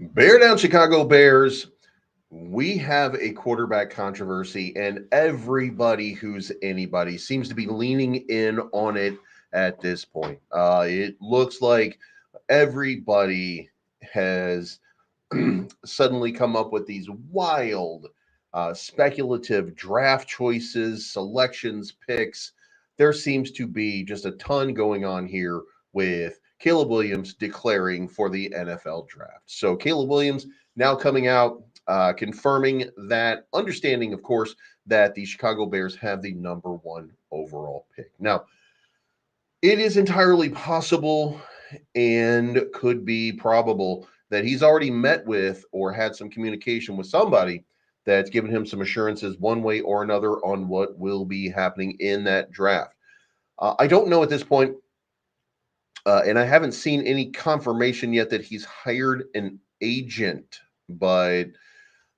Bear down, Chicago Bears. We have a quarterback controversy, and everybody who's anybody seems to be leaning in on it at this point. It looks like everybody has suddenly come up with these wild, speculative draft choices, selections, picks. There seems to be just a ton going on here with Caleb Williams declaring for the NFL draft. So, Caleb Williams now coming out, confirming that, understanding, of course, that the Chicago Bears have the number one overall pick. Now, it is entirely possible and could be probable that he's already met with or had some communication with somebody that's given him some assurances one way or another on what will be happening in that draft. I don't know at this point, and I haven't seen any confirmation yet that he's hired an agent, but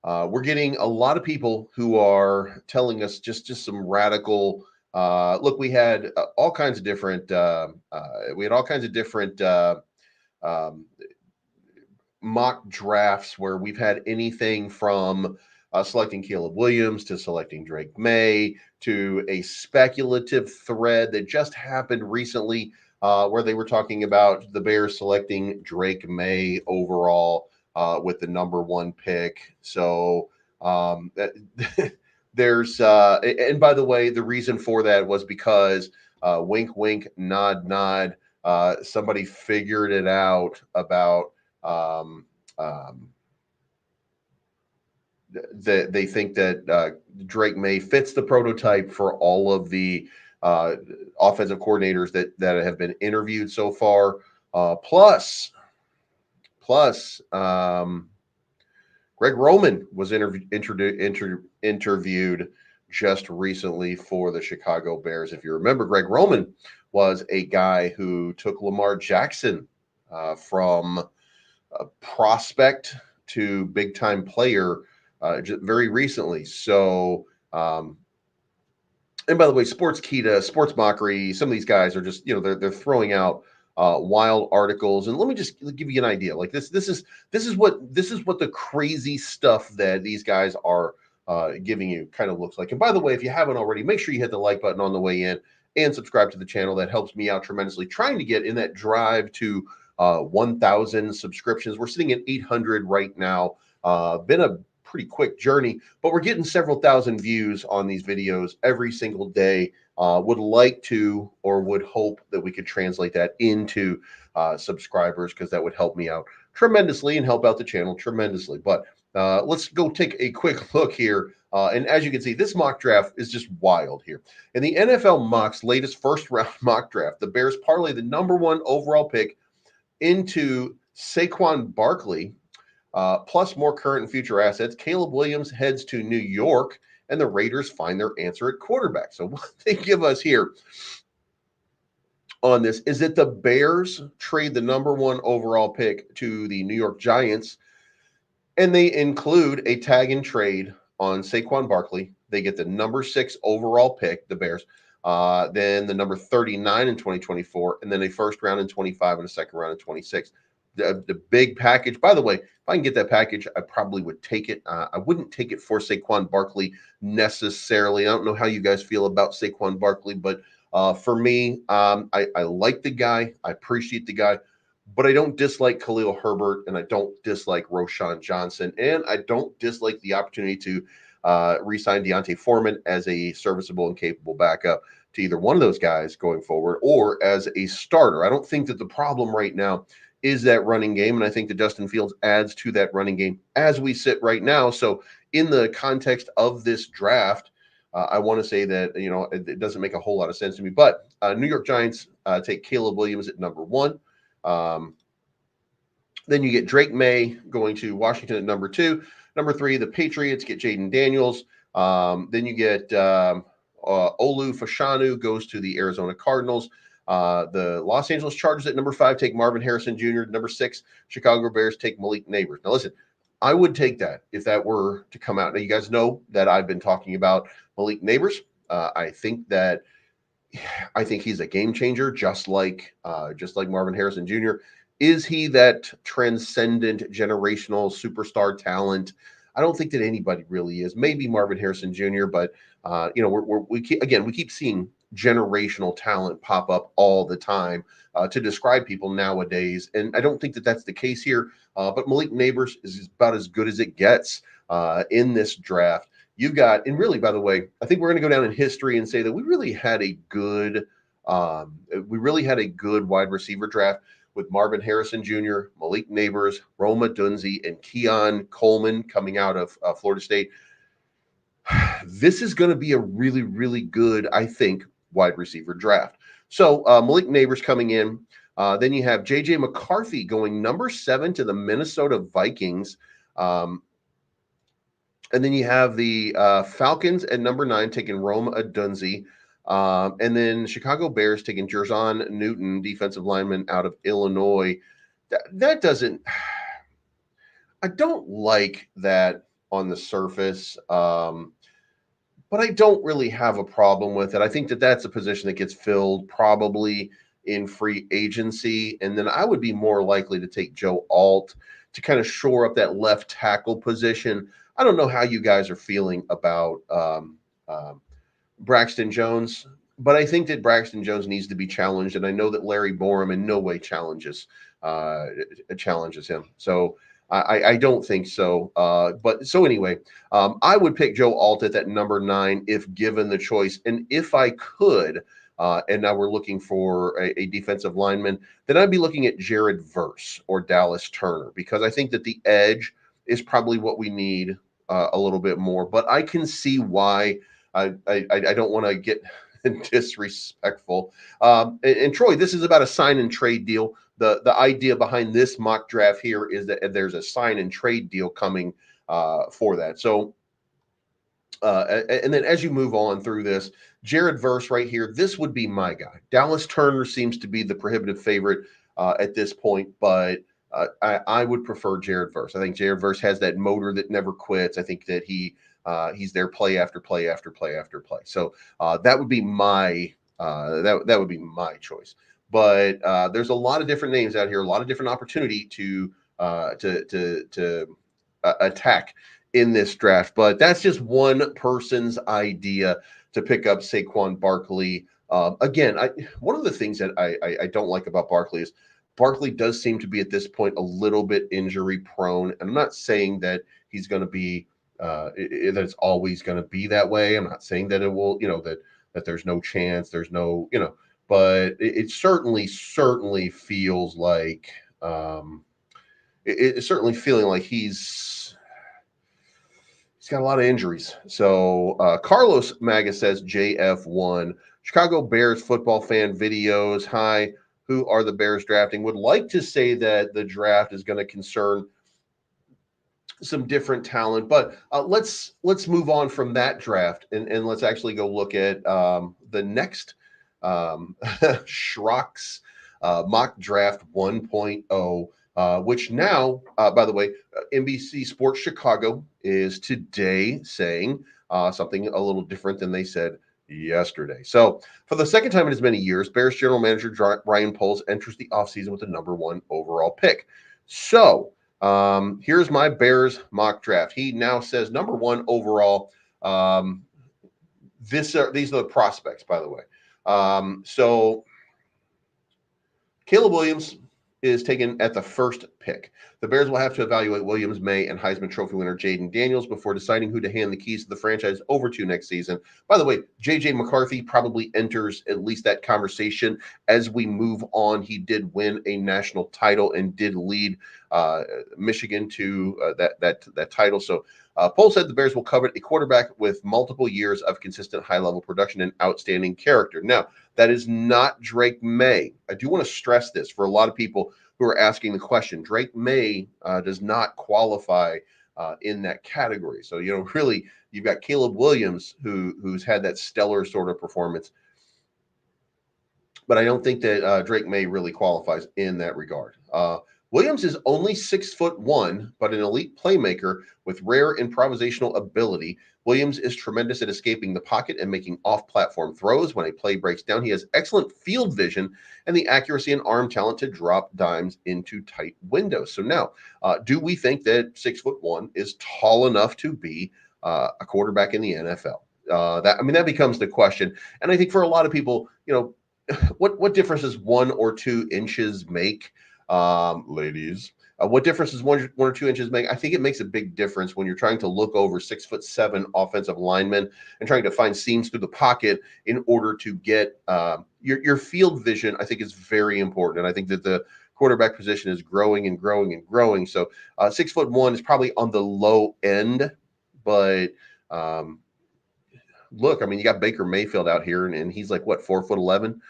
we're getting a lot of people who are telling us just some radical. Look, we had all kinds of different. We had all kinds of different um, mock drafts where we've had anything from selecting Caleb Williams to selecting Drake May to a speculative thread that just happened recently where they were talking about the Bears selecting Drake May overall with the number one pick. So there's, and by the way, the reason for that was because wink, wink, nod, nod. Somebody figured it out about um, um, that they think that Drake May fits the prototype for all of the uh, offensive coordinators that have been interviewed so far. Plus, Greg Roman was interviewed just recently for the Chicago Bears. If you remember, Greg Roman was a guy who took Lamar Jackson from a prospect to big time player very recently. So, and by the way, Sports Kita, Sports Mockery, some of these guys are just they're throwing out wild articles. And let me just give you an idea. Like this is what the crazy stuff that these guys are giving you kind of looks like. And by the way, if you haven't already, make sure you hit the like button on the way in and subscribe to the channel. That helps me out tremendously. Trying to get in that drive to 1,000 subscriptions. We're sitting at 800 right now. Been a pretty quick journey, but we're getting several thousand views on these videos every single day. Would like to or would hope that we could translate that into subscribers because that would help me out tremendously and help out the channel tremendously. But let's go take a quick look here. And as you can see, this mock draft is just wild here. In the NFL Mock's latest first round mock draft, the Bears parlay the number one overall pick into Saquon Barkley, plus more current and future assets. Caleb Williams heads to New York, and the Raiders find their answer at quarterback. So what they give us here on this is that the Bears trade the number one overall pick to the New York Giants, and they include a tag and trade on Saquon Barkley. They get the number 6 overall pick, the Bears, then the number 39 in 2024, and then a first round in 25 and a second round in 26. The big package. By the way, if I can get that package, I probably would take it. I wouldn't take it for Saquon Barkley necessarily. I don't know how you guys feel about Saquon Barkley, but for me, I like the guy. I appreciate the guy, but I don't dislike Khalil Herbert, and I don't dislike Roshan Johnson, and I don't dislike the opportunity to re-sign Deontay Foreman as a serviceable and capable backup to either one of those guys going forward or as a starter. I don't think that the problem right now is that running game, and I think that Justin Fields adds to that running game as we sit right now. So in the context of this draft, I want to say that it doesn't make a whole lot of sense to me. But New York Giants take Caleb Williams at number 1. Then you get Drake May going to Washington at number 2. Number 3, the Patriots get Jaden Daniels. Then you get Olu Fashanu goes to the Arizona Cardinals. The Los Angeles Chargers at number 5 take Marvin Harrison Jr. Number 6, Chicago Bears take Malik Neighbors. Now, listen, I would take that if that were to come out. Now, you guys know that I've been talking about Malik Neighbors. I think he's a game changer, just like Marvin Harrison Jr. Is he that transcendent generational superstar talent? I don't think that anybody really is. Maybe Marvin Harrison Jr., but we keep seeing generational talent pop up all the time to describe people nowadays, and I don't think that that's the case here. But Malik Neighbors is about as good as it gets in this draft. You've got, and really, by the way, I think we're going to go down in history and say that we really had a good wide receiver draft with Marvin Harrison Jr., Malik Neighbors, Rome Odunze, and Keon Coleman coming out of Florida State. This is going to be a really, really good, I think, wide receiver draft. So Malik Neighbors coming in. Then you have J.J. McCarthy going number 7 to the Minnesota Vikings. And then you have the Falcons at number 9 taking Rome Odunze. And then Chicago Bears taking Jer'Zhan Newton, defensive lineman out of Illinois. That doesn't – I don't like that on the surface, but I don't really have a problem with it. I think that that's a position that gets filled probably in free agency, and then I would be more likely to take Joe Alt to kind of shore up that left tackle position. I don't know how you guys are feeling about Braxton Jones, but I think that Braxton Jones needs to be challenged, and I know that Larry Borum in no way challenges him. So I don't think so. But so anyway, I would pick Joe Alt at that number 9 if given the choice, and if I could. And now we're looking for a defensive lineman, then I'd be looking at Jared Verse or Dallas Turner, because I think that the edge is probably what we need a little bit more. But I can see why. I don't want to get disrespectful. And Troy, this is about a sign and trade deal. The idea behind this mock draft here is that there's a sign and trade deal coming for that. So, and then as you move on through this, Jared Verse right here, this would be my guy. Dallas Turner seems to be the prohibitive favorite at this point, but I would prefer Jared Verse. I think Jared Verse has that motor that never quits. I think that he's there play after play after play after play. So that would be my that would be my choice. But there's a lot of different names out here, a lot of different opportunity to attack in this draft. But that's just one person's idea to pick up Saquon Barkley. Again, one of the things that I don't like about Barkley is Barkley does seem to be at this point a little bit injury prone. And I'm not saying that he's going to be that it's always going to be that way. I'm not saying that it will, that there's no chance, there's no, but it certainly feels like it's certainly feeling like he's got a lot of injuries. So Carlos Maga says JF1. Chicago Bears football fan videos. Hi, who are the Bears drafting? Would like to say that the draft is going to concern some different talent, but let's move on from that draft and let's actually go look at the next Schrock's mock draft 1.0, which now, by the way, NBC Sports Chicago is today saying something a little different than they said yesterday. So for the second time in as many years, Bears general manager Ryan Poles enters the offseason with the number 1 overall pick. So here's my Bears mock draft. He now says number 1 overall. These are the prospects, by the way. So Caleb Williams is taken at the first pick. The Bears will have to evaluate Williams, May, and Heisman Trophy winner Jaden Daniels before deciding who to hand the keys to the franchise over to next season. By the way, J.J. McCarthy probably enters at least that conversation as we move on. He did win a national title and did lead Michigan to that title. So Pohl said the Bears will covet a quarterback with multiple years of consistent high-level production and outstanding character. Now, that is not Drake May. I do want to stress this for a lot of people who are asking the question. Drake May does not qualify in that category. So, really, you've got Caleb Williams who's had that stellar sort of performance. But I don't think that Drake May really qualifies in that regard. Williams is only 6'1", but an elite playmaker with rare improvisational ability. Williams is tremendous at escaping the pocket and making off-platform throws. When a play breaks down, he has excellent field vision and the accuracy and arm talent to drop dimes into tight windows. So now, do we think that 6'1" is tall enough to be a quarterback in the NFL? That becomes the question. And I think for a lot of people, what difference does 1 or 2 inches make? Ladies, what difference does 1 or 2 inches make? I think it makes a big difference when you're trying to look over 6'7" offensive linemen and trying to find seams through the pocket in order to get your field vision. I think is very important, and I think that the quarterback position is growing and growing and growing. So 6'1" is probably on the low end, but look, I mean, you got Baker Mayfield out here, and he's like, what, 4'11",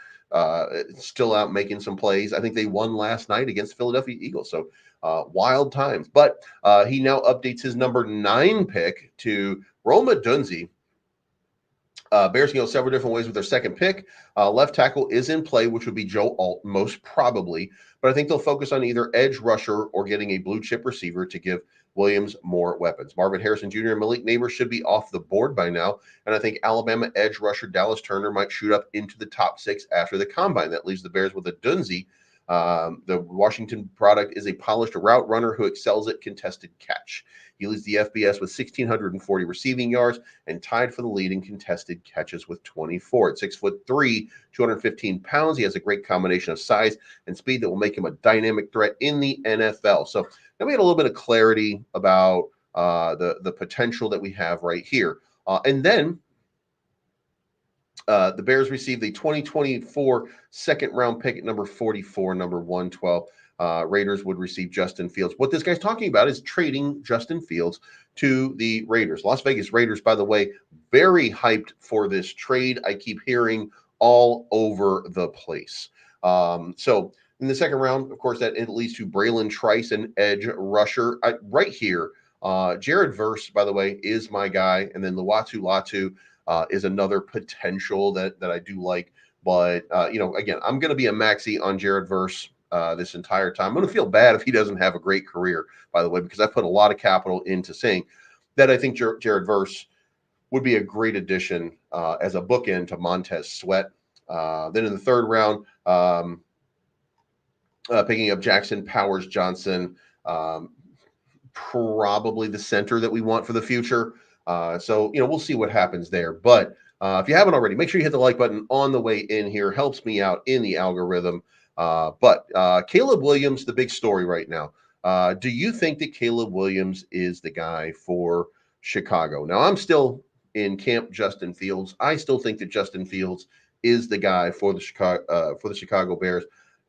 still out making some plays. I think they won last night against Philadelphia Eagles. So wild times. But he now updates his number 9 pick to Rome Odunze. Bears can go several different ways with their second pick. Left tackle is in play, which would be Joe Alt, most probably. But I think they'll focus on either edge rusher or getting a blue chip receiver to give Williams more weapons. Marvin Harrison Jr. and Malik Neighbors should be off the board by now. And I think Alabama edge rusher Dallas Turner might shoot up into the top 6 after the combine. That leaves the Bears with Odunze. The Washington product is a polished route runner who excels at contested catch. He leads the FBS with 1,640 receiving yards and tied for the lead in contested catches with 24. At 6'3", 215 pounds, he has a great combination of size and speed that will make him a dynamic threat in the NFL. So now we had a little bit of clarity about the potential that we have right here. And then the Bears received the 2024 second-round pick at number 44, number 112. Raiders would receive Justin Fields. What this guy's talking about is trading Justin Fields to the Raiders. Las Vegas Raiders, by the way, very hyped for this trade. I keep hearing all over the place. So in the second round, of course, that it leads to Braylon Trice, an edge rusher. Right here, Jared Verse, by the way, is my guy. And then Latu Latu is another potential that I do like. But, again, I'm going to be a maxi on Jared Verse this entire time. I'm going to feel bad if he doesn't have a great career, by the way, because I put a lot of capital into saying that I think Jared Verse would be a great addition as a bookend to Montez Sweat. Then in the third round, picking up Jackson Powers Johnson, probably the center that we want for the future. So we'll see what happens there. But if you haven't already, make sure you hit the like button on the way in here. Helps me out in the algorithm. But Caleb Williams, the big story right now. Do you think that Caleb Williams is the guy for Chicago? Now, I'm still in camp Justin Fields. I still think that Justin Fields is the guy for the Chicago Bears.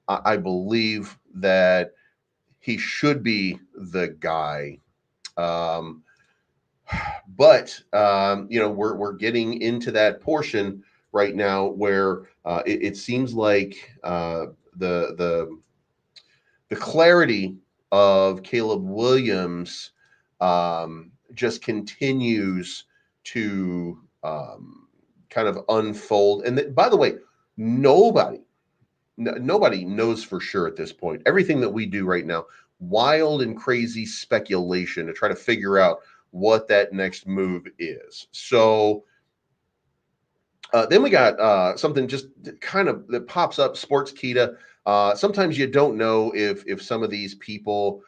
I believe that he should be the guy. But we're getting into that portion right now where it seems like the clarity of Caleb Williams just continues to kind of unfold. And by the way, nobody knows for sure at this point. Everything that we do right now, wild and crazy speculation to try to figure out what that next move is. So then we got something just kind of that pops up, Sportskeeda. Sometimes you don't know if some of these people,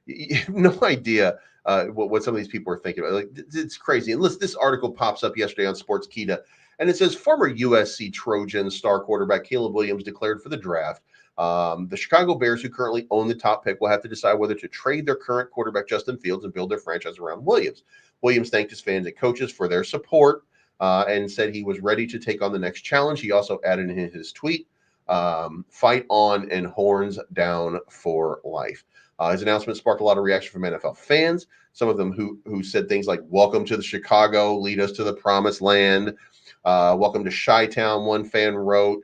you have no idea what some of these people are thinking about. Like, it's crazy. And listen, this article pops up yesterday on Sportskeeda, and it says former USC Trojan star quarterback Caleb Williams declared for the draft. The Chicago Bears, who currently own the top pick, will have to decide whether to trade their current quarterback Justin Fields and build their franchise around Williams. Williams thanked his fans and coaches for their support and said he was ready to take on the next challenge. He also added in his tweet, fight on and horns down for life. His announcement sparked a lot of reaction from NFL fans, some of them who said things like, welcome to the Chicago, lead us to the promised land. Welcome to Chi-Town, one fan wrote.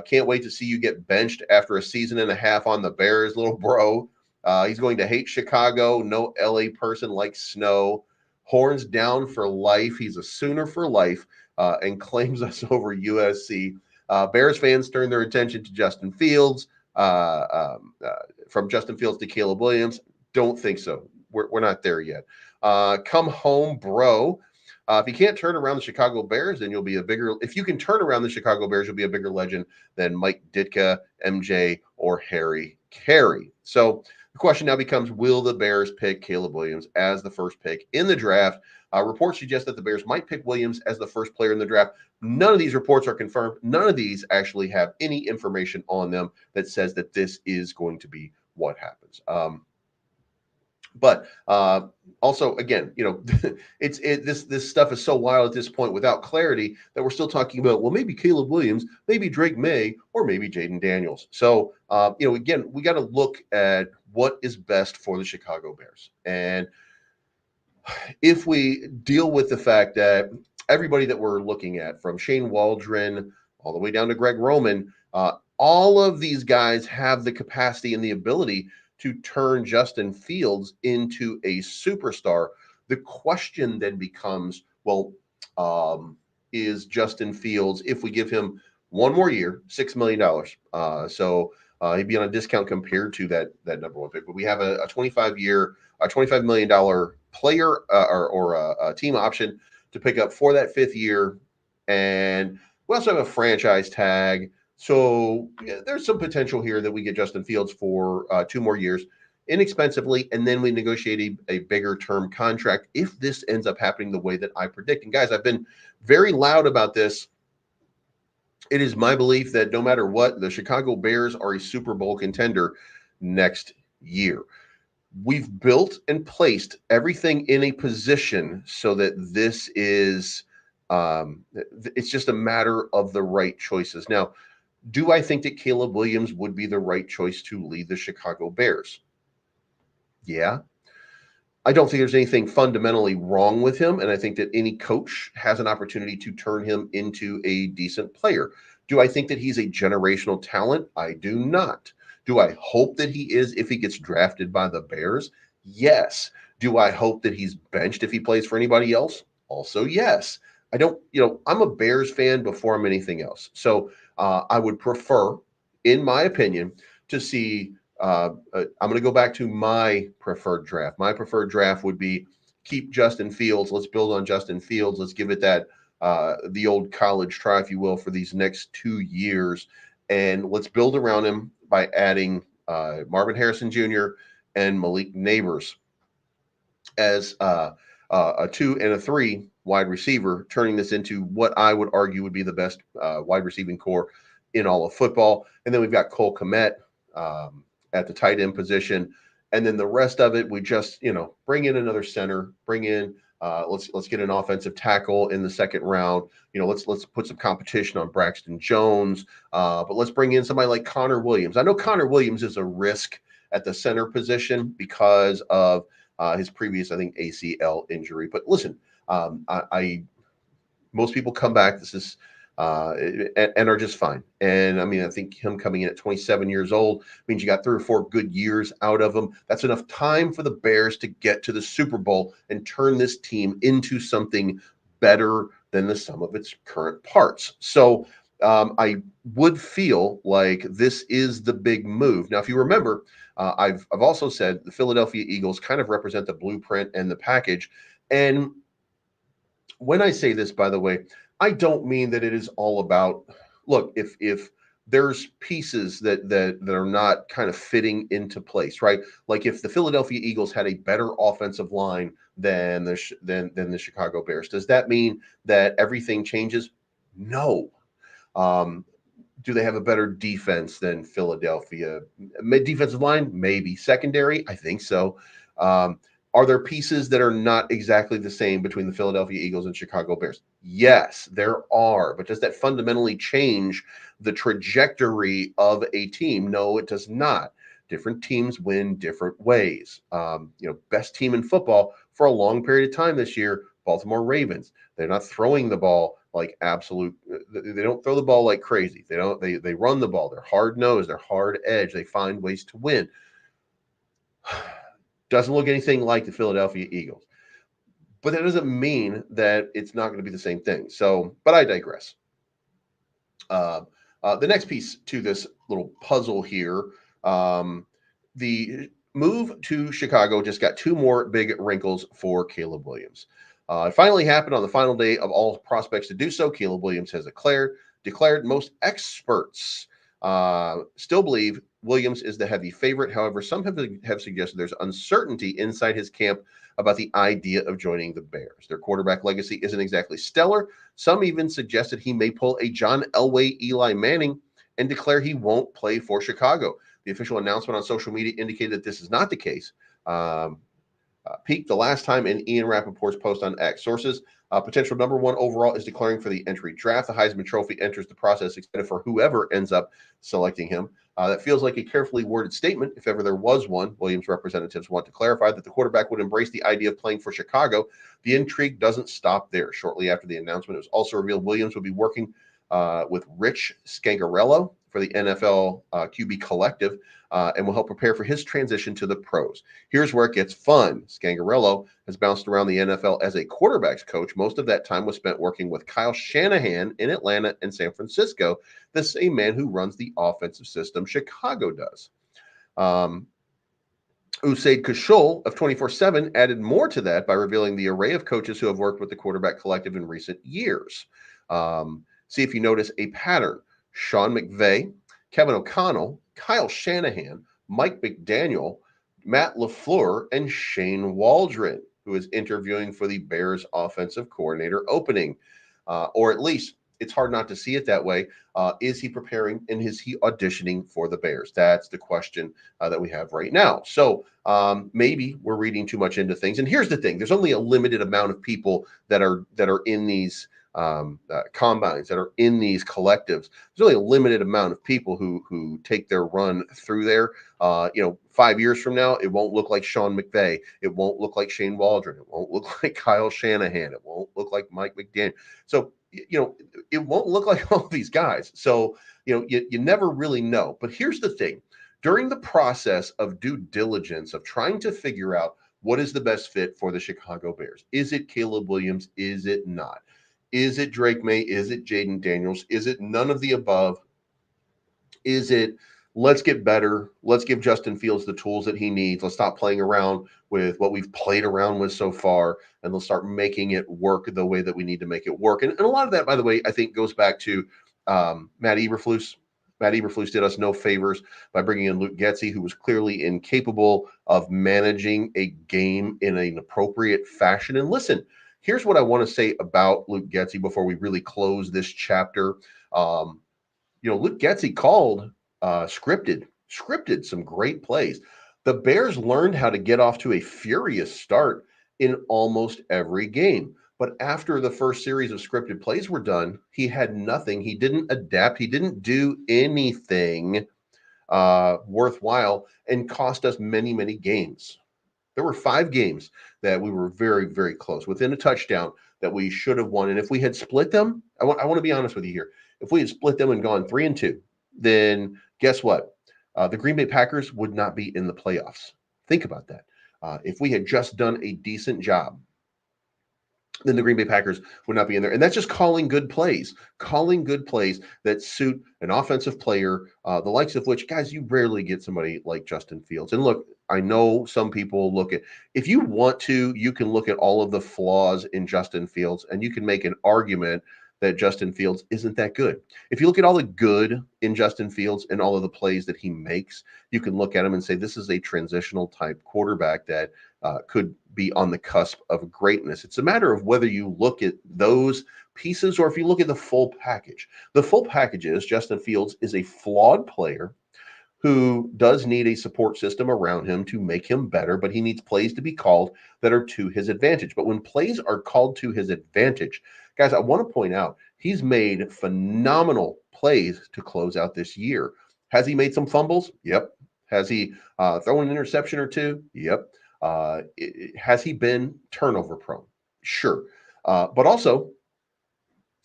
Can't wait to see you get benched after a season and a half on the Bears, little bro. He's going to hate Chicago. No LA person likes snow. Horns down for life. He's a Sooner for life and claims us over USC. Bears fans turned their attention to Justin Fields. from Justin Fields to Caleb Williams. Don't think so. We're not there yet. Come home, bro. If you can't turn around the Chicago Bears, then you'll be a bigger. If you can turn around the Chicago Bears, you'll be a bigger legend than Mike Ditka, MJ, or Harry Carey. So the question now becomes: will the Bears pick Caleb Williams as the first pick in the draft? Reports suggest that the Bears might pick Williams as the first player in the draft. None of these reports are confirmed. None of these actually have any information on them that says that this is going to be what happens. But also, again, this stuff is so wild at this point without clarity that we're still talking about, well, maybe Caleb Williams, maybe Drake May, or maybe Jaden Daniels. So again, we got to look at what is best for the Chicago Bears. And if we deal with the fact that everybody that we're looking at, from Shane Waldron all the way down to Greg Roman, all of these guys have the capacity and the ability to turn Justin Fields into a superstar. The question then becomes, well, is Justin Fields, if we give him one more year, $6 million, so he'd be on a discount compared to that number one pick, but we have a 25-year, $25 million player or a team option to pick up for that fifth year. And we also have a franchise tag. So there's some potential here that we get Justin Fields for 2 more years inexpensively, and then we negotiate a bigger term contract if this ends up happening the way that I predict. And guys, I've been very loud about this. It is my belief that no matter what, the Chicago Bears are a Super Bowl contender next year. We've built and placed everything in a position so that this is it's just a matter of the right choices. Now, do I think that Caleb Williams would be the right choice to lead the Chicago Bears? Yeah. I don't think there's anything fundamentally wrong with him, and I think that any coach has an opportunity to turn him into a decent player. Do I think that he's a generational talent? I do not. Do I hope that he is if he gets drafted by the Bears? Yes. Do I hope that he's benched if he plays for anybody else? Also, yes. I don't, I'm a Bears fan before I'm anything else. So I would prefer, in my opinion, to see I'm going to go back to my preferred draft. My preferred draft would be keep Justin Fields. Let's build on Justin Fields. Let's give it that the old college try, if you will, for these next 2 years, and let's build around him by adding Marvin Harrison Jr. and Malik Neighbors as a 2 and a 3 wide receiver, turning this into what I would argue would be the best wide receiving core in all of football. And then we've got Cole Kmet at the tight end position, and then the rest of it, we just bring in another center, bring in let's get an offensive tackle in the second round. Let's put some competition on Braxton Jones, but let's bring in somebody like Connor Williams. I know Connor Williams is a risk at the center position because of his previous, I think, ACL injury. But listen, I most people come back. This is and are just fine. And I mean, I think him coming in at 27 years old means you got 3 or 4 good years out of him. That's enough time for the Bears to get to the Super Bowl and turn this team into something better than the sum of its current parts. So I would feel like this is the big move. Now, if you remember, I've also said the Philadelphia Eagles kind of represent the blueprint and the package. And when I say this, by the way, I don't mean that it is all about, look, if there's pieces that are not kind of fitting into place, right? Like if the Philadelphia Eagles had a better offensive line than the Chicago Bears, does that mean that everything changes? No. Do they have a better defense than Philadelphia? Defensive line, maybe. Secondary, I think so. Are there pieces that are not exactly the same between the Philadelphia Eagles and Chicago Bears? Yes, there are. But does that fundamentally change the trajectory of a team? No, it does not. Different teams win different ways. Best team in football for a long period of time this year, Baltimore Ravens. They're not throwing the ball like absolute. They don't throw the ball like crazy. They don't. They run the ball. They're hard nosed. They're hard edge. They find ways to win. Doesn't look anything like the Philadelphia Eagles. But that doesn't mean that it's not going to be the same thing. So, but I digress. The next piece to this little puzzle here, the move to Chicago just got two more big wrinkles for Caleb Williams. It finally happened on the final day of all prospects to do so. Caleb Williams has declared most experts still believe Williams is the heavy favorite. However, some have suggested there's uncertainty inside his camp about the idea of joining the Bears. Their quarterback legacy isn't exactly stellar. Some even suggested he may pull a John Elway, Eli Manning, and declare he won't play for Chicago. The official announcement on social media indicated that this is not the case. Peaked the last time in Ian Rappaport's post on X. Sources, potential number one overall is declaring for the entry draft. The Heisman Trophy enters the process, excited for whoever ends up selecting him. That feels like a carefully worded statement, if ever there was one. Williams representatives want to clarify that the quarterback would embrace the idea of playing for Chicago. The intrigue doesn't stop there. Shortly after the announcement, it was also revealed Williams would be working with Rich Scangarello for the NFL QB Collective and will help prepare for his transition to the pros. Here's where it gets fun. Scangarello has bounced around the NFL as a quarterbacks coach. Most of that time was spent working with Kyle Shanahan in Atlanta and San Francisco, the same man who runs the offensive system Chicago does. Usaid Kishul of 24/7 added more to that by revealing the array of coaches who have worked with the quarterback collective in recent years. See if you notice a pattern. Sean McVay, Kevin O'Connell, Kyle Shanahan, Mike McDaniel, Matt LaFleur, and Shane Waldron, who is interviewing for the Bears offensive coordinator opening. Or at least it's hard not to see it that way. Is he preparing and is he auditioning for the Bears? That's the question that we have right now. So maybe we're reading too much into things. And here's the thing: there's only a limited amount of people that are in these combines, that are in these collectives. There's only a limited amount of people who take their run through there. 5 years from now, it won't look like Sean McVay. It won't look like Shane Waldron. It won't look like Kyle Shanahan. It won't look like Mike McDaniel. So, it won't look like all these guys. So, you never really know. But here's the thing. During the process of due diligence of trying to figure out what is the best fit for the Chicago Bears, is it Caleb Williams? Is it not? Is it Drake May? Is it Jaden Daniels? Is it none of the above? Is it let's get better? Let's give Justin Fields the tools that he needs. Let's stop playing around with what we've played around with so far, and let's start making it work the way that we need to make it work. And a lot of that, by the way, I think goes back to Matt Eberflus. Matt Eberflus did us no favors by bringing in Luke Getsy, who was clearly incapable of managing a game in an appropriate fashion. And listen, here's what I want to say about Luke Getsy before we really close this chapter. Luke Getsy called scripted some great plays. The Bears learned how to get off to a furious start in almost every game. But after the first series of scripted plays were done, he had nothing. He didn't adapt. He didn't do anything worthwhile and cost us many, many games. There were 5 games that we were very, very close, within a touchdown, that we should have won. And if we had split them, I want to be honest with you here. If we had split them and gone 3-2, then guess what? The Green Bay Packers would not be in the playoffs. Think about that. If we had just done a decent job, then the Green Bay Packers would not be in there. And that's just calling good plays that suit an offensive player, the likes of which, guys, you rarely get somebody like Justin Fields. And look, I know some people look at, if you want to, you can look at all of the flaws in Justin Fields and you can make an argument that Justin Fields isn't that good. If you look at all the good in Justin Fields and all of the plays that he makes, you can look at him and say, this is a transitional type quarterback that could be on the cusp of greatness. It's a matter of whether you look at those pieces or if you look at the full package. The full package is Justin Fields is a flawed player who does need a support system around him to make him better, but he needs plays to be called that are to his advantage. But when plays are called to his advantage, guys, I want to point out he's made phenomenal plays to close out this year. Has he made some fumbles? Yep. Has he thrown an interception or two? Yep. Has he been turnover prone? Sure. But also,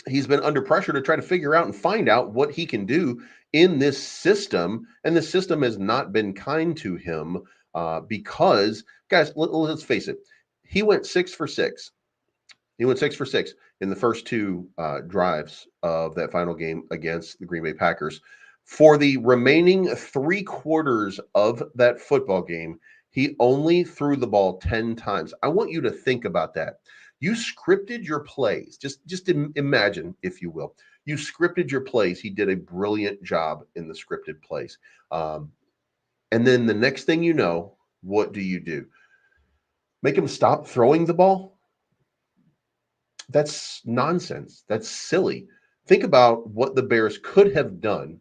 he's been under pressure to try to figure out and find out what he can do in this system. And the system has not been kind to him because, guys, let's face it, he went 6 for 6 He went 6 for 6 in the first two drives of that final game against the Green Bay Packers. For the remaining 3/4 of that football game, he only threw the ball 10 times. I want you to think about that. You scripted your plays. Just imagine, if you will. You scripted your plays. He did a brilliant job in the scripted plays. And then the next thing you know, what do? Make him stop throwing the ball? That's nonsense. That's silly. Think about what the Bears could have done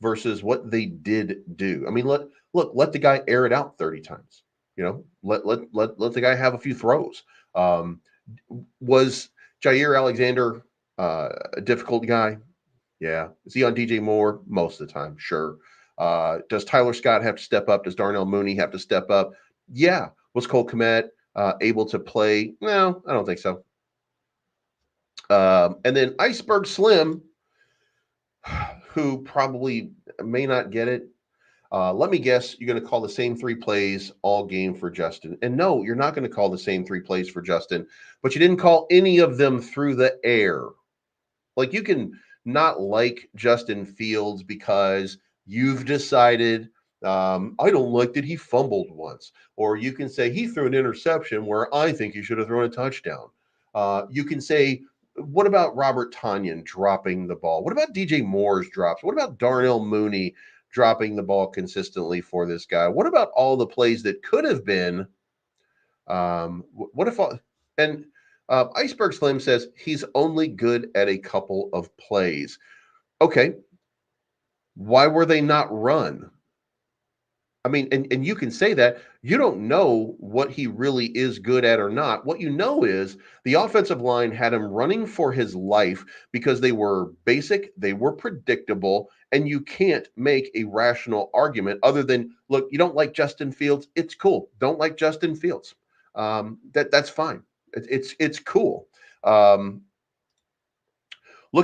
versus what they did do. I mean, let the guy air it out 30 times. You know, let the guy have a few throws. Um, was Jair Alexander a difficult guy? Yeah. Is he on DJ Moore? Most of the time, sure. Does Tyler Scott have to step up? Does Darnell Mooney have to step up? Yeah. Was Cole Kmet able to play? No, I don't think so. And then Iceberg Slim, who probably may not get it. Let me guess, you're going to call the same 3 plays all game for Justin. And no, you're not going to call the same 3 plays for Justin, but you didn't call any of them through the air. Like, you can not like Justin Fields because you've decided, I don't like that he fumbled once. Or you can say he threw an interception where I think he should have thrown a touchdown. You can say, what about Robert Tonyan dropping the ball? What about DJ Moore's drops? What about Darnell Mooney dropping the ball consistently for this guy? What about all the plays that could have been? What if all, and Iceberg Slim says he's only good at a couple of plays. Okay, why were they not run? I mean, and you can say that. You don't know what he really is good at or not. What you know is the offensive line had him running for his life because they were basic, they were predictable, and you can't make a rational argument other than, look, you don't like Justin Fields. It's cool. Don't like Justin Fields. That's fine. It's cool. Look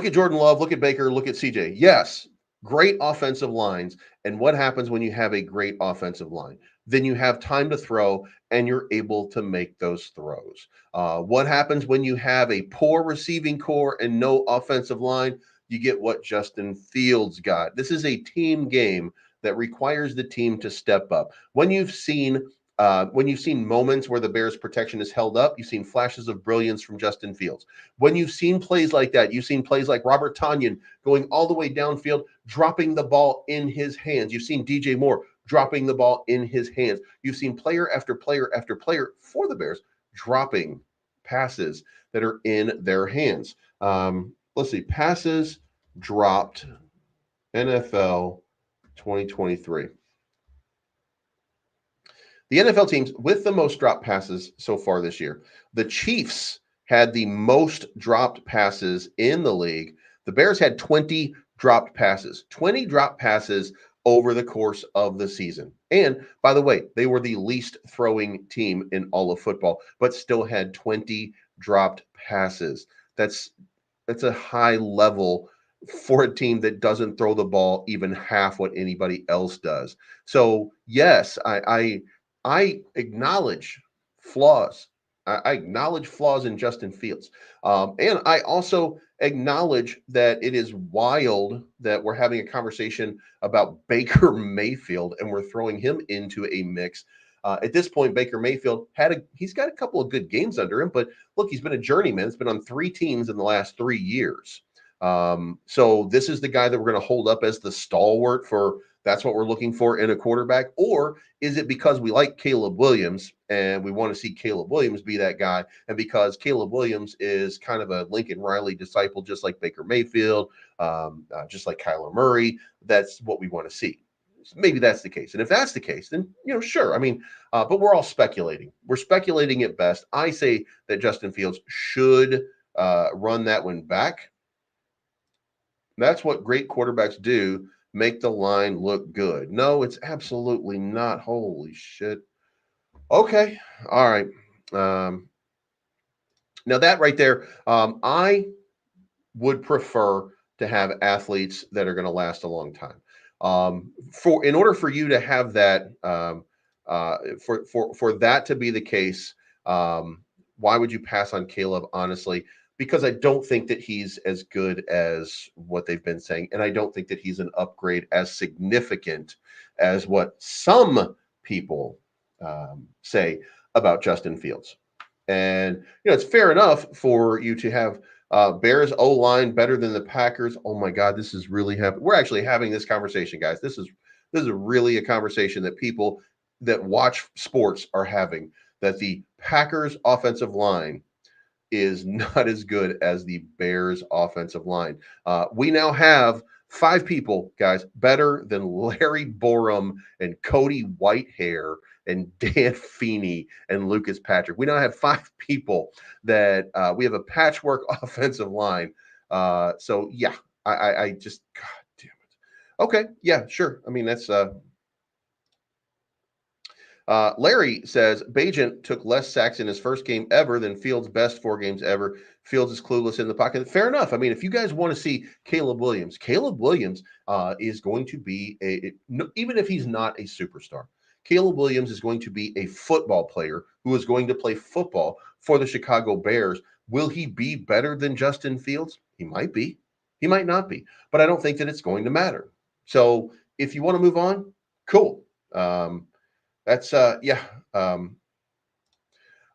at Jordan Love, look at Baker, look at CJ. Yes, great offensive lines. And what happens when you have a great offensive line? Then you have time to throw and you're able to make those throws. What happens when you have a poor receiving core and no offensive line? You get what Justin Fields got. This is a team game that requires the team to step up. When you've seen moments where the Bears' protection is held up, you've seen flashes of brilliance from Justin Fields. When you've seen plays like that, you've seen plays like Robert Tonyan going all the way downfield, dropping the ball in his hands. You've seen DJ Moore dropping the ball in his hands. You've seen player after player after player for the Bears dropping passes that are in their hands. Let's see, passes dropped NFL 2023. The NFL teams with the most dropped passes so far this year. The Chiefs had the most dropped passes in the league. The Bears had 20 dropped passes, 20 dropped passes over the course of the season. And by the way, they were the least throwing team in all of football, but still had 20 dropped passes. That's a high level for a team that doesn't throw the ball even half what anybody else does. So yes, I acknowledge flaws. I acknowledge flaws in Justin Fields. And I also acknowledge that it is wild that we're having a conversation about Baker Mayfield and we're throwing him into a mix. At this point, Baker Mayfield he's got a couple of good games under him, but look, he's been a journeyman. It's been on 3 teams in the last 3 years. So this is the guy that we're going to hold up as the stalwart for. That's what we're looking for in a quarterback. Or is it because we like Caleb Williams and we want to see Caleb Williams be that guy? And because Caleb Williams is kind of a Lincoln Riley disciple, just like Baker Mayfield, just like Kyler Murray, that's what we want to see. Maybe that's the case. And if that's the case, then, sure. I mean, but we're all speculating. We're speculating at best. I say that Justin Fields should run that one back. That's what great quarterbacks do. Make the line look good. No, it's absolutely not. Holy shit. Okay. All right. Now that right there, I would prefer to have athletes that are going to last a long time. In order for you to have that, for that to be the case, Why would you pass on Caleb, honestly? Because I don't think that he's as good as what they've been saying. And I don't think that he's an upgrade as significant as what some people say about Justin Fields. And, it's fair enough for you to have Bears O-line better than the Packers. Oh my God, this is really happening. We're actually having this conversation, guys. This is really a conversation that people that watch sports are having, that the Packers offensive line is not as good as the Bears offensive line. We now have 5 people, guys, better than Larry Borum and Cody Whitehair and Dan Feeney and Lucas Patrick. We now have 5 people that we have a patchwork offensive line. So yeah, I just, God damn it. Okay, yeah, sure. I mean, that's Larry says Bajent took less sacks in his first game ever than Fields' best 4 games ever. Fields is clueless in the pocket. Fair enough. I mean, if you guys want to see Caleb Williams is going to be even if he's not a superstar, Caleb Williams is going to be a football player who is going to play football for the Chicago Bears. Will he be better than Justin Fields? He might be. He might not be. But I don't think that it's going to matter. So if you want to move on, cool. That's yeah.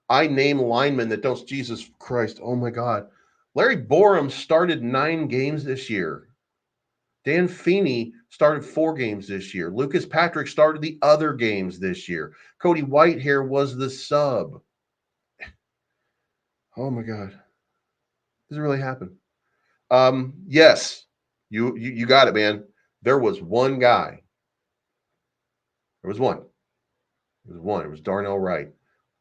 I name linemen that don't. Jesus Christ! Oh my God! Larry Borum started 9 games this year. Dan Feeney started 4 games this year. Lucas Patrick started the other games this year. Cody Whitehair was the sub. Oh my God! Does it really happen? Yes, you got it, man. There was one guy. There was one. It was one. It was Darnell Wright.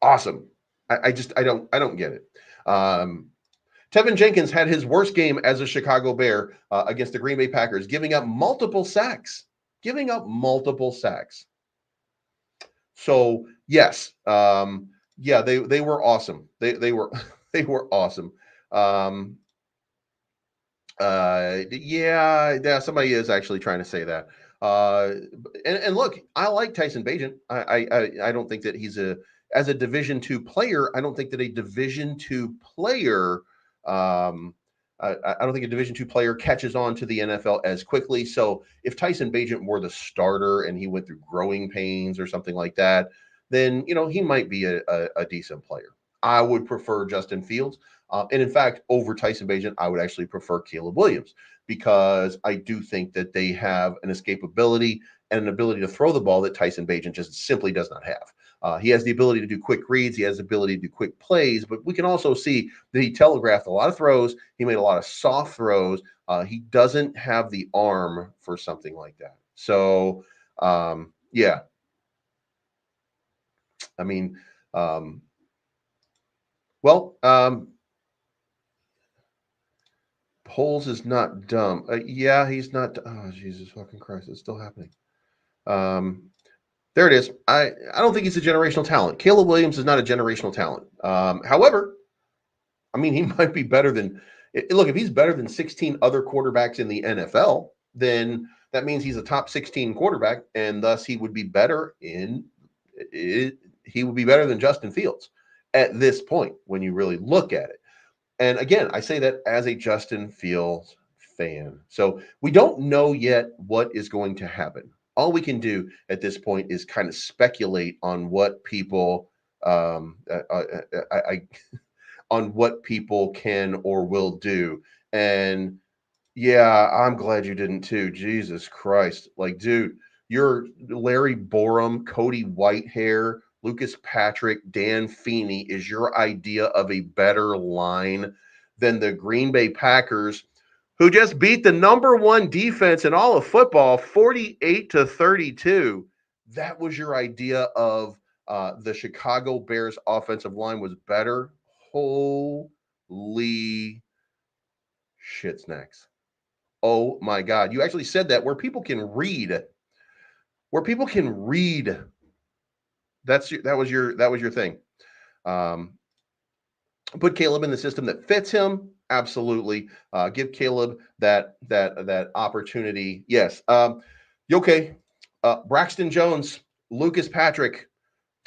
Awesome. I don't get it. Tevin Jenkins had his worst game as a Chicago Bear against the Green Bay Packers, giving up multiple sacks. So yes, yeah, they were awesome. They were they were awesome. Yeah, somebody is actually trying to say that. And look, I like Tyson Bagent. I don't think that he's as a Division II player. I don't think that a Division II player. I don't think a Division II player catches on to the NFL as quickly. So if Tyson Bagent were the starter and he went through growing pains or something like that, then he might be a decent player. I would prefer Justin Fields. And in fact, over Tyson Bagent, I would actually prefer Caleb Williams, because I do think that they have an escapability and an ability to throw the ball that Tyson Bagent just simply does not have. He has the ability to do quick reads. He has the ability to do quick plays, but we can also see that he telegraphed a lot of throws. He made a lot of soft throws. He doesn't have the arm for something like that. So, yeah. I mean, well, Poles is not dumb. Yeah, he's not. Oh, Jesus fucking Christ. It's still happening. There it is. I don't think he's a generational talent. Caleb Williams is not a generational talent. However, I mean, he might be better than. Look, if he's better than 16 other quarterbacks in the NFL, then that means he's a top 16 quarterback, and thus he would be better in. He would be better than Justin Fields at this point when you really look at it. And again, I say that as a Justin Fields fan. So we don't know yet what is going to happen. All we can do at this point is kind of speculate on what people, on what people can or will do. And yeah, I'm glad you didn't too. Jesus Christ. Like, dude, you're Larry Borum, Cody Whitehair, Lucas Patrick, Dan Feeney is your idea of a better line than the Green Bay Packers, who just beat the number 1 defense in all of football, 48-32. That was your idea of the Chicago Bears offensive line was better. Holy shit snacks. Oh my God. You actually said that where people can read. Where people can read. That was your thing. Put Caleb in the system that fits him. Absolutely. Give Caleb that opportunity. Yes. Okay. Braxton Jones, Lucas Patrick,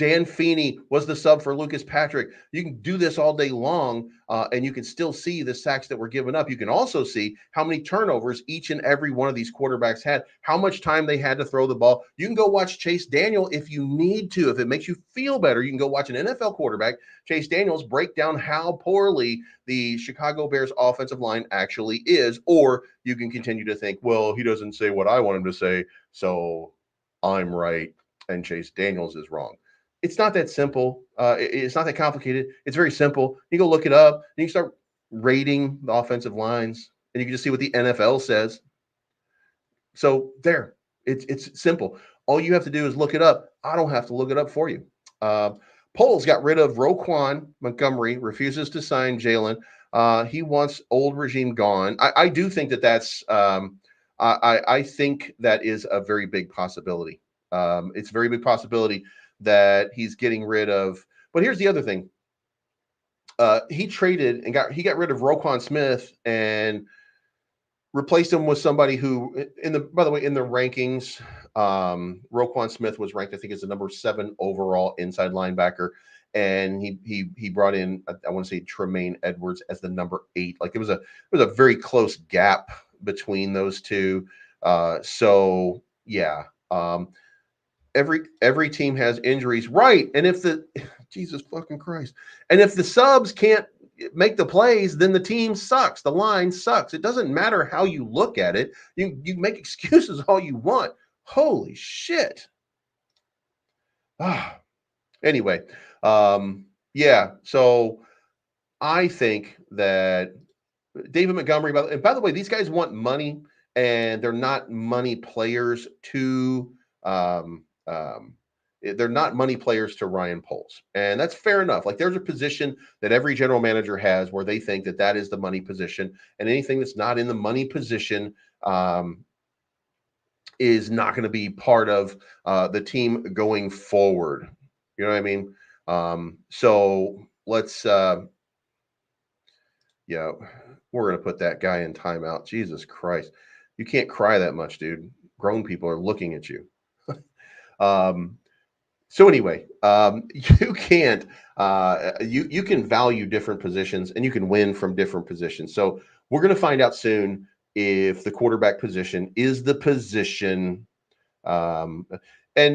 Dan Feeney was the sub for Lucas Patrick. You can do this all day long, and you can still see the sacks that were given up. You can also see how many turnovers each and every one of these quarterbacks had, how much time they had to throw the ball. You can go watch Chase Daniel if you need to. If it makes you feel better, you can go watch an NFL quarterback, Chase Daniels, break down how poorly the Chicago Bears offensive line actually is. Or you can continue to think, well, he doesn't say what I want him to say, so I'm right and Chase Daniels is wrong. It's not that simple. It's not that complicated. It's very simple. You go look it up, and you start rating the offensive lines, and you can just see what the NFL says. So there, it's simple. All you have to do is look it up. I don't have to look it up for you. Poles got rid of Roquan Montgomery, refuses to sign Jalen. He wants old regime gone. I do think that's I think that is a very big possibility. It's a very big possibility that he's getting rid of. But here's the other thing. He traded and got rid of Roquan Smith and replaced him with somebody who, by the way, in the rankings, Roquan Smith was ranked, I think, as the number 7 overall inside linebacker, and he brought in, I want to say, Tremaine Edwards as the number 8. Like it was a very close gap between those two. So yeah. Every team has injuries, right? And if the Jesus fucking Christ, and if the subs can't make the plays, then the team sucks. The line sucks. It doesn't matter how you look at it. You make excuses all you want. Holy shit. Anyway, yeah. So I think that David Montgomery, and by the way, these guys want money, and they're not money players to they're not money players to Ryan Poles, and that's fair enough. Like there's a position that every general manager has where they think that is the money position, and anything that's not in the money position is not going to be part of the team going forward. You know what I mean? So let's yeah, we're going to put that guy in timeout. Jesus Christ. You can't cry that much, dude. Grown people are looking at you. So anyway, you can't, you can value different positions and you can win from different positions. So we're going to find out soon if the quarterback position is the position. And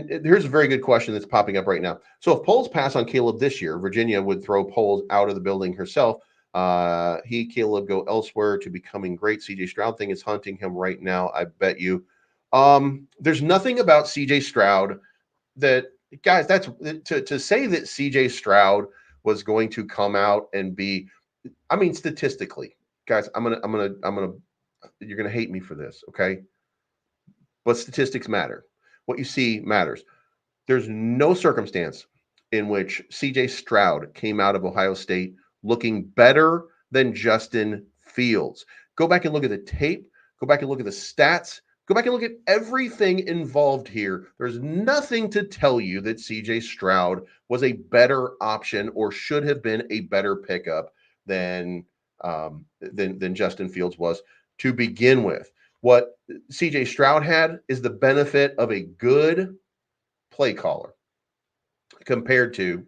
here's a very good question that's popping up right now. So if Poles pass on Caleb this year, Virginia would throw Poles out of the building herself. Caleb go elsewhere to becoming great. CJ Stroud thing is hunting him right now. I bet you. There's nothing about CJ Stroud that, guys, that's to say that CJ Stroud was going to come out and be, I mean, statistically, guys, you're gonna hate me for this, okay? But statistics matter. What you see matters. There's no circumstance in which CJ Stroud came out of Ohio State looking better than Justin Fields. Go back and look at the tape. Go back and look at the stats. Go back and look at everything involved here. There's nothing to tell you that CJ Stroud was a better option or should have been a better pickup than Justin Fields was to begin with. What CJ Stroud had is the benefit of a good play caller compared to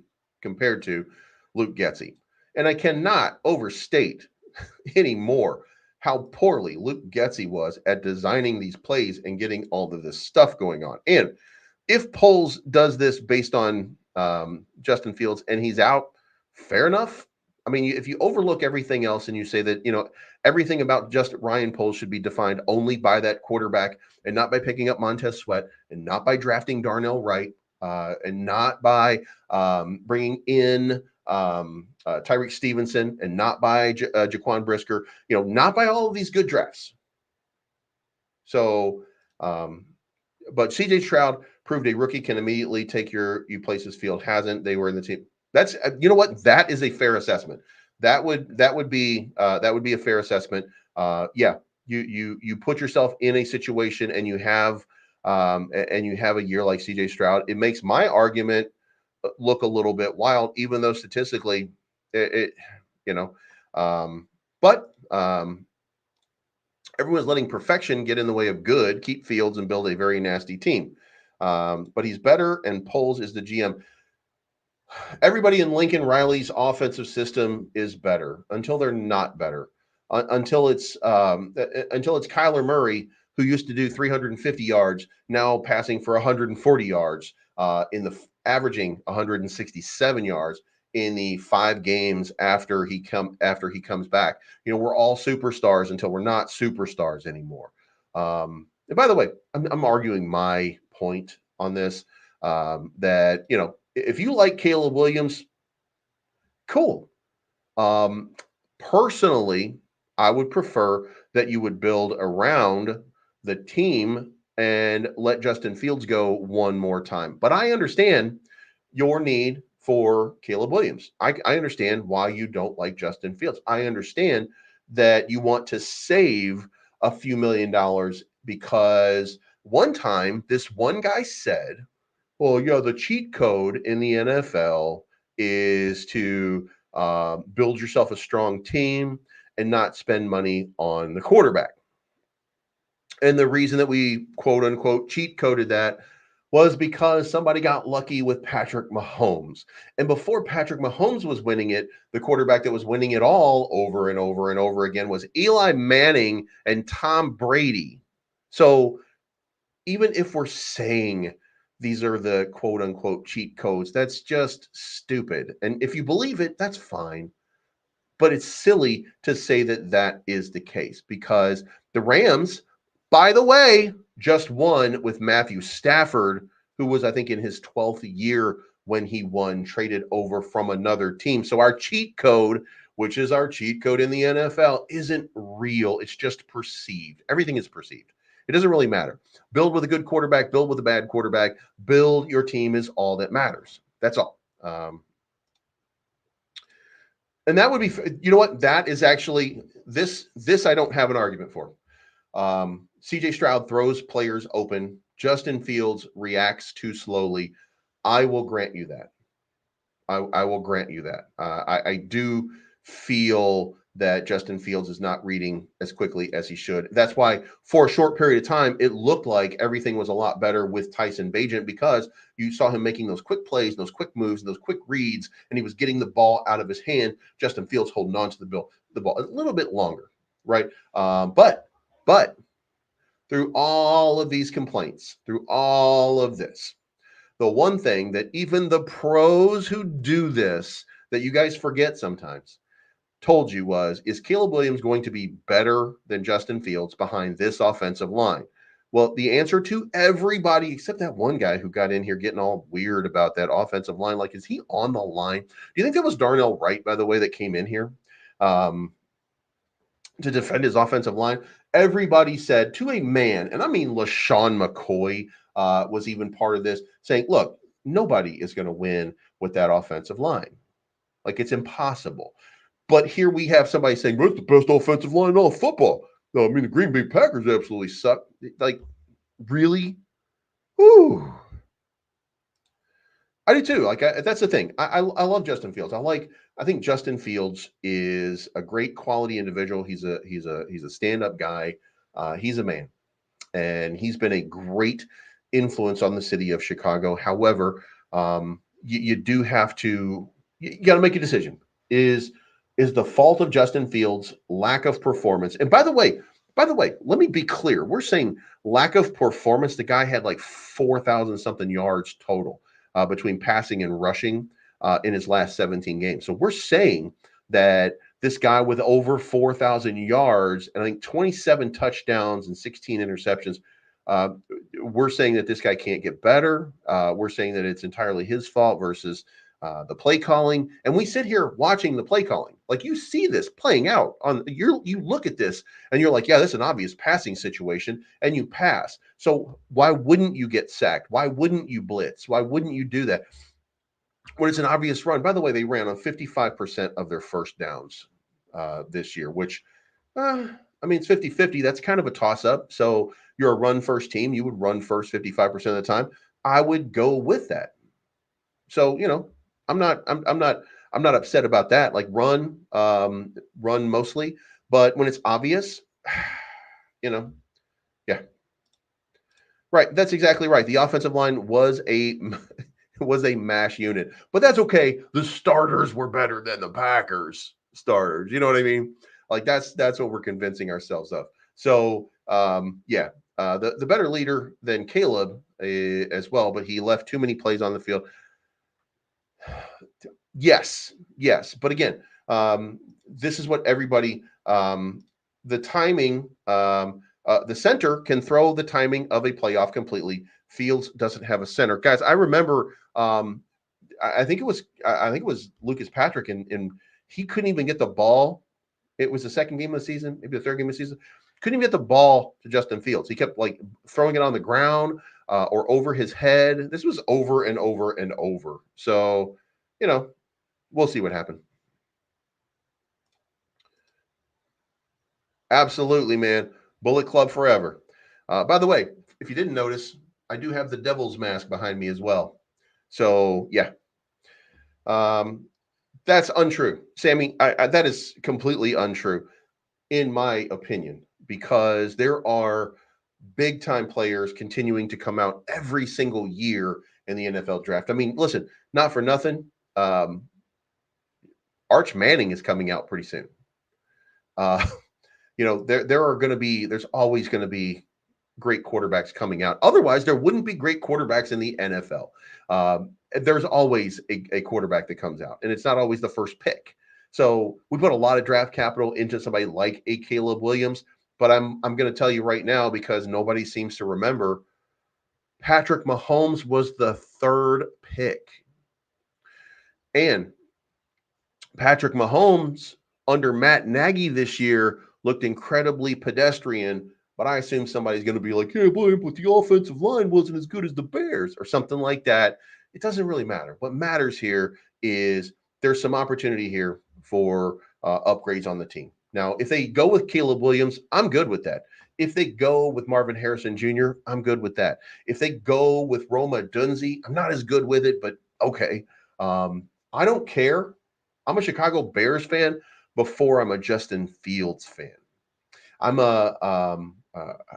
Luke Getsy. And I cannot overstate anymore how poorly Luke Getsy was at designing these plays and getting all of this stuff going on. And if Poles does this based on Justin Fields and he's out, fair enough. I mean, if you overlook everything else and you say that, everything about just Ryan Poles should be defined only by that quarterback and not by picking up Montez Sweat and not by drafting Darnell Wright and not by bringing in Tyreek Stevenson and not by Jaquan Brisker, not by all of these good drafts. So, but CJ Stroud proved a rookie can immediately take you places Field hasn't. They were in the team. That's you know what? That is a fair assessment. That would be a fair assessment. Yeah, you put yourself in a situation and you have a year like CJ Stroud. It makes my argument look a little bit wild, even though statistically, but everyone's letting perfection get in the way of good, keep Fields, and build a very nasty team. But he's better, and Poles is the GM. Everybody in Lincoln Riley's offensive system is better until they're not better. Until it's Kyler Murray, who used to do 350 yards, now passing for 140 yards, averaging 167 yards in the 5 games after he comes back. We're all superstars until we're not superstars anymore. And by the way, I'm arguing my point on this, that if you like Caleb Williams, cool. Um, Personally, I would prefer that you would build around the team and let Justin Fields go one more time. But I understand your need for Caleb Williams. I understand why you don't like Justin Fields. I understand that you want to save a few $1 million because one time this one guy said, well, the cheat code in the NFL is to build yourself a strong team and not spend money on the quarterback. And the reason that we quote unquote cheat coded that was because somebody got lucky with Patrick Mahomes. And before Patrick Mahomes was winning it, the quarterback that was winning it all over and over and over again was Eli Manning and Tom Brady. So even if we're saying these are the quote unquote cheat codes, that's just stupid. And if you believe it, that's fine. But it's silly to say that that is the case because the Rams, by the way, just won with Matthew Stafford, who was, I think, in his 12th year when he won, traded over from another team. So our cheat code, which is our cheat code in the NFL, isn't real. It's just perceived. Everything is perceived. It doesn't really matter. Build with a good quarterback, build with a bad quarterback, build your team is all that matters. That's all. And that would be, you know what? That is actually this I don't have an argument for. CJ Stroud throws players open. Justin Fields reacts too slowly. I will grant you that. I will grant you that. I do feel that Justin Fields is not reading as quickly as he should. That's why, for a short period of time, it looked like everything was a lot better with Tyson Bagent because you saw him making those quick plays, those quick moves, and those quick reads, and he was getting the ball out of his hand. Justin Fields holding on to the ball a little bit longer, right? But through all of these complaints, through all of this, the one thing that even the pros who do this that you guys forget sometimes told you was, is Caleb Williams going to be better than Justin Fields behind this offensive line? Well, the answer to everybody except that one guy who got in here getting all weird about that offensive line, like, is he on the line? Do you think that was Darnell Wright, by the way, that came in here to defend his offensive line? Everybody said to a man, and I mean LaShawn McCoy was even part of this, saying, look, nobody is going to win with that offensive line. Like, it's impossible. But here we have somebody saying, well, it's the best offensive line in all of football. No, I mean, the Green Bay Packers absolutely suck. Like, really? Ooh. I do too. Like, that's the thing. I love Justin Fields. I think Justin Fields is a great quality individual. He's a stand up guy. He's a man, and he's been a great influence on the city of Chicago. However, you do have to, you got to make a decision. Is the fault of Justin Fields lack of performance? And by the way, let me be clear. We're saying lack of performance. The guy had like 4,000 something yards total between passing and rushing in his last 17 games. So we're saying that this guy with over 4,000 yards and I think 27 touchdowns and 16 interceptions, uh, we're saying that this guy can't get better. We're saying that it's entirely his fault versus the play calling. And we sit here watching the play calling. Like, you see this playing out on you look at this and you're like, yeah, this is an obvious passing situation, and you pass. So why wouldn't you get sacked? Why wouldn't you blitz? Why wouldn't you do that when it's an obvious run? By the way, they ran on 55% of their first downs this year, which, I mean, it's 50-50. That's kind of a toss up. So you're a run first team. You would run first 55% of the time. I would go with that. So, I'm not, I'm not upset about that. Like, run mostly, but when it's obvious, you know, yeah, right. That's exactly right. The offensive line was was a mash unit. But that's okay. The starters were better than the Packers starters. You know what I mean? Like that's what we're convincing ourselves of. So yeah, the better leader than Caleb as well, but he left too many plays on the field. Yes, yes, but again, this is what everybody. The timing. The center can throw the timing of a playoff completely. Fields doesn't have a center, guys. I remember. I think it was. I think it was Lucas Patrick, and he couldn't even get the ball. It was the second game of the season, maybe the third game of the season. Couldn't even get the ball to Justin Fields. He kept like throwing it on the ground or over his head. This was over and over and over. So, you know, we'll see what happens. Absolutely, man. Bullet Club forever. By the way, if you didn't notice, I do have the Devil's mask behind me as well. So, yeah, um, that's untrue. Sammy, that is completely untrue, in my opinion, because there are big time players continuing to come out every single year in the NFL draft. I mean, listen, not for nothing. Um, Arch Manning is coming out pretty soon. Uh, there are going to be, there's always going to be great quarterbacks coming out. Otherwise, there wouldn't be great quarterbacks in the NFL. There's always a quarterback that comes out, and it's not always the first pick. So we put a lot of draft capital into somebody like a Caleb Williams, but I'm going to tell you right now because nobody seems to remember. Patrick Mahomes was the third pick, and Patrick Mahomes under Matt Nagy this year looked incredibly pedestrian, but I assume somebody's going to be like, "Hey, boy, but the offensive line wasn't as good as the Bears," or something like that. It doesn't really matter. What matters here is there's some opportunity here for upgrades on the team. Now, if they go with Caleb Williams, I'm good with that. If they go with Marvin Harrison Jr., I'm good with that. If they go with Roma Dunze, I'm not as good with it, but okay. I don't care. I'm a Chicago Bears fan before I'm a Justin Fields fan. I'm a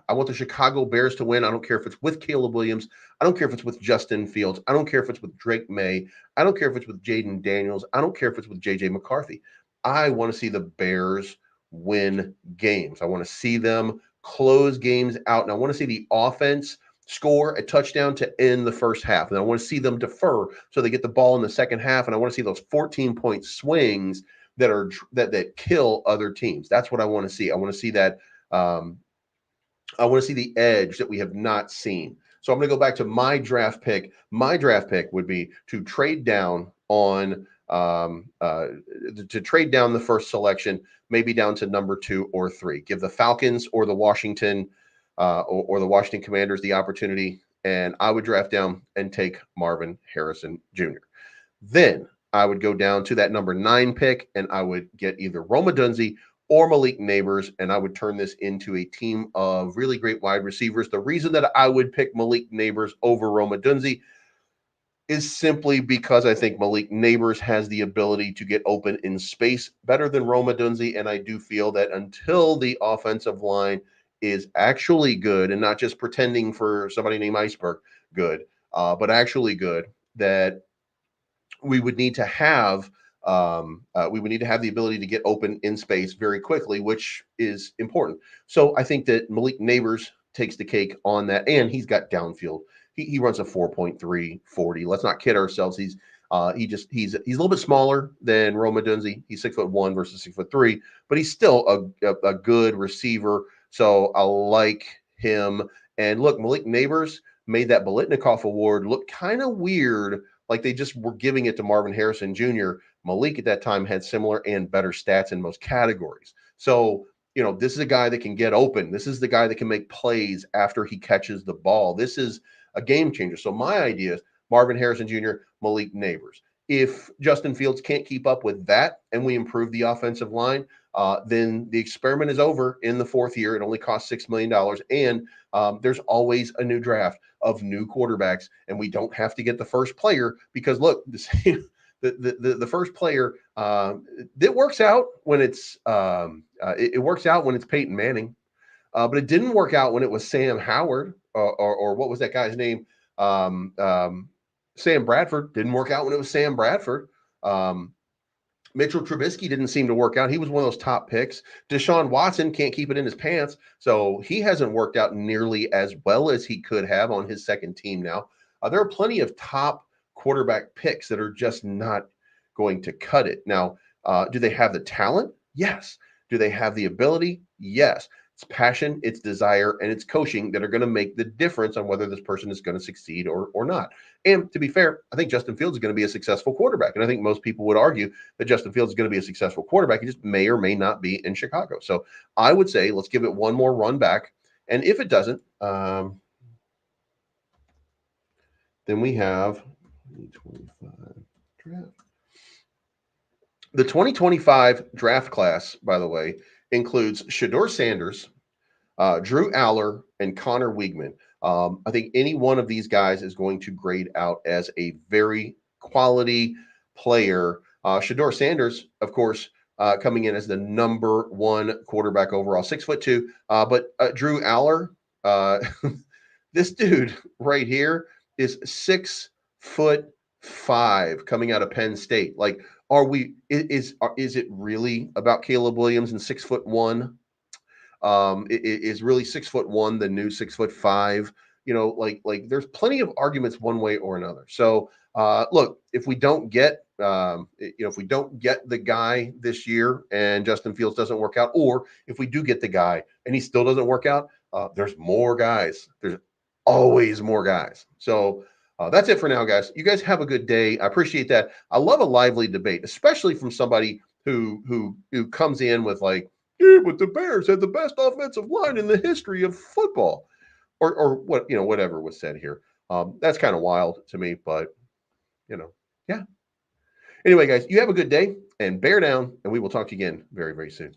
I want the Chicago Bears to win. I don't care if it's with Caleb Williams. I don't care if it's with Justin Fields. I don't care if it's with Drake May. I don't care if it's with Jaden Daniels. I don't care if it's with JJ McCarthy. I want to see the Bears win games. I want to see them close games out. And I want to see the offense score a touchdown to end the first half. And I want to see them defer so they get the ball in the second half. And I want to see those 14-point swings that kill other teams. That's what I want to see. I want to see that. Um, I want to see the edge that we have not seen. So I'm going to go back to my draft pick. My draft pick would be to trade down on to trade down the first selection, maybe down to number 2 or 3. Give the Falcons or the Washington or the Washington Commanders the opportunity, and I would draft down and take Marvin Harrison Jr. Then I would go down to that number 9 pick, and I would get either Roma Dunze or Malik Neighbors, and I would turn this into a team of really great wide receivers. The reason that I would pick Malik Neighbors over Roma Dunze is simply because I think Malik Neighbors has the ability to get open in space better than Roma Dunze, and I do feel that until the offensive line is actually good and not just pretending for somebody named Iceberg good, but actually good, that we would need to have the ability to get open in space very quickly, which is important. So I think that Malik Neighbors takes the cake on that, and he's got downfield. He runs a 4.340. Let's not kid ourselves. He's a little bit smaller than Roma Dunze. He's 6'1" versus 6'3", but he's still a good receiver. So I like him. And look, Malik Neighbors made that Bolitnikoff Award look kind of weird, like they just were giving it to Marvin Harrison Jr. Malik at that time had similar and better stats in most categories. So, this is a guy that can get open. This is the guy that can make plays after he catches the ball. This is a game changer. So my idea is Marvin Harrison Jr., Malik Neighbors. If Justin Fields can't keep up with that and we improve the offensive line, then the experiment is over in the fourth year. It only costs $6 million. And there's always a new draft of new quarterbacks, and we don't have to get the first player because look, the first player it works out when it works out when it's Peyton Manning, but it didn't work out when it was Sam Howard or what was that guy's name? Sam Bradford didn't work out when it was Sam Bradford. Mitchell Trubisky didn't seem to work out. He was one of those top picks. Deshaun Watson can't keep it in his pants, so he hasn't worked out nearly as well as he could have on his second team now. There are plenty of top quarterback picks that are just not going to cut it. Now, do they have the talent? Yes. Do they have the ability? Yes. It's passion, it's desire, and it's coaching that are going to make the difference on whether this person is going to succeed or not. And to be fair, I think Justin Fields is going to be a successful quarterback. And I think most people would argue that Justin Fields is going to be a successful quarterback. He just may or may not be in Chicago. So I would say let's give it one more run back. And if it doesn't, then we have 2025 draft. The 2025 draft class, by the way, includes Shador Sanders, Drew Aller, and Connor Weigman. I think any one of these guys is going to grade out as a very quality player. Shador Sanders, of course, coming in as the number one quarterback overall, 6'2". But Drew Aller, this dude right here is 6'5", coming out of Penn State. Like, is it really about Caleb Williams and 6'1"? Is really 6'1" the new 6'5"? Like there's plenty of arguments one way or another. So look, if we don't get if we don't get the guy this year and Justin Fields doesn't work out, or if we do get the guy and he still doesn't work out, there's more guys. There's always more guys. So that's it for now, guys. You guys have a good day. I appreciate that. I love a lively debate, especially from somebody who comes in with like, yeah, but the Bears had the best offensive line in the history of football, or what, whatever was said here. That's kind of wild to me, but yeah. Anyway, guys, you have a good day and bear down, and we will talk to you again very, very soon.